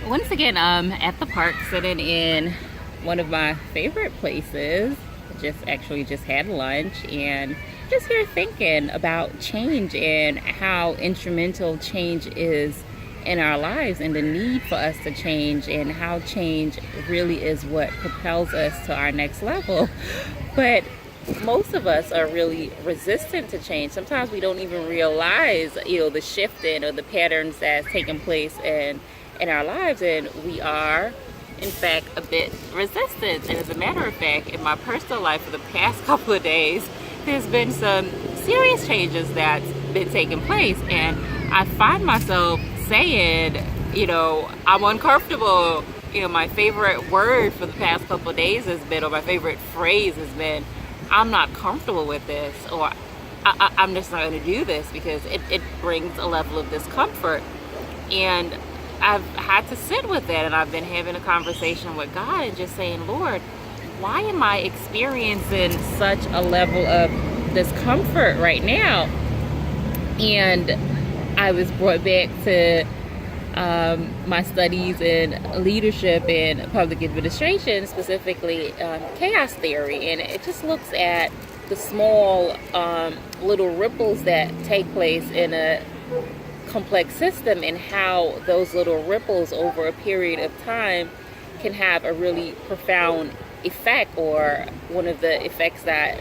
Once again, at the park, sitting in one of my favorite places. Just had lunch and just here thinking about change and how instrumental change is in our lives and the need for us to change and how change really is what propels us to our next level. But most of us are really resistant to change. Sometimes we don't even realize, the shifting or the patterns that's taking place in our lives, and we are in fact a bit resistant. And as a matter of fact, in my personal life for the past couple of days, there's been some serious changes that's been taking place, and I find myself saying, I'm uncomfortable. My favorite word for the past couple of days has been, or my favorite phrase has been, I'm not comfortable with this, or I'm just not going to do this, because it brings a level of discomfort. And I've had to sit with that, and I've been having a conversation with God and just saying, Lord, why am I experiencing such a level of discomfort right now? And I was brought back to my studies in leadership and public administration, specifically chaos theory. And it just looks at the small little ripples that take place in a complex system and how those little ripples over a period of time can have a really profound effect. Or one of the effects that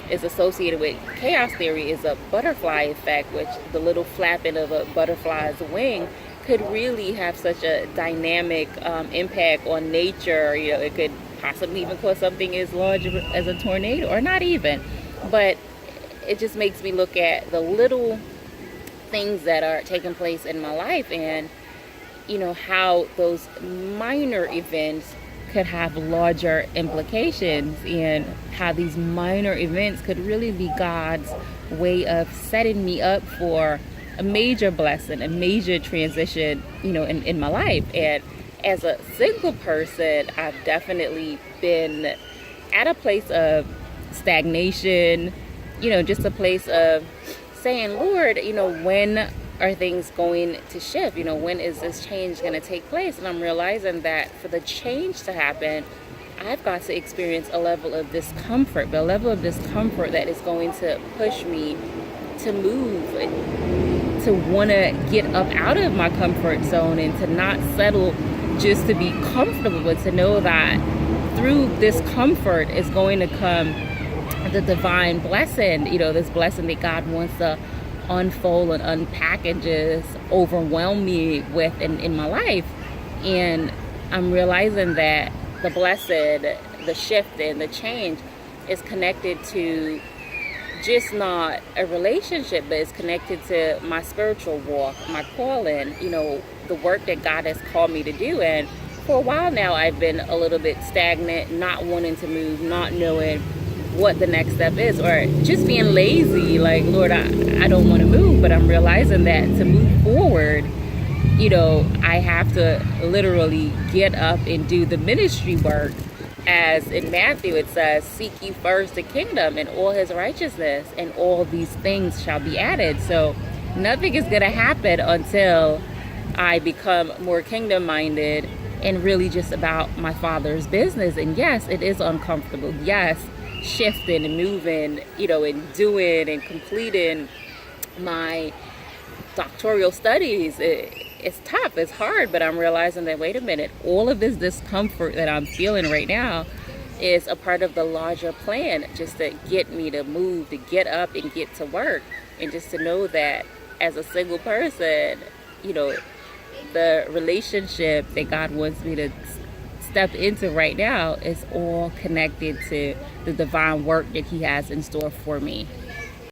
is associated with chaos theory is a butterfly effect, which the little flapping of a butterfly's wing could really have such a dynamic impact on nature. It could possibly even cause something as large as a tornado, or not even. But it just makes me look at the little things that are taking place in my life, and how those minor events could have larger implications, and how these minor events could really be God's way of setting me up for a major blessing, a major transition, in my life. And as a single person, I've definitely been at a place of stagnation, just a place of saying, Lord, when are things going to shift? When is this change going to take place? And I'm realizing that for the change to happen, I've got to experience a level of discomfort, but a level of discomfort that is going to push me to move, to want to get up out of my comfort zone, and to not settle just to be comfortable, but to know that through discomfort is going to come the divine blessing, this blessing that God wants to unfold and unpack and just overwhelm me with in my life. And I'm realizing that the blessing, the shift and the change is connected to just not a relationship, but it's connected to my spiritual walk, my calling, the work that God has called me to do. And for a while now, I've been a little bit stagnant, not wanting to move, not knowing what the next step is, or just being lazy, like, Lord, I don't want to move. But I'm realizing that to move forward, I have to literally get up and do the ministry work. As in Matthew, it says, seek ye first the kingdom and all his righteousness, and all these things shall be added. So nothing is going to happen until I become more kingdom minded and really just about my Father's business. And yes, it is uncomfortable. Yes, shifting and moving, and doing and completing my doctoral studies. It's tough, it's hard, but I'm realizing that, wait a minute, all of this discomfort that I'm feeling right now is a part of the larger plan, just to get me to move, to get up and get to work. And just to know that as a single person, the relationship that God wants me to step into right now is all connected to the divine work that he has in store for me.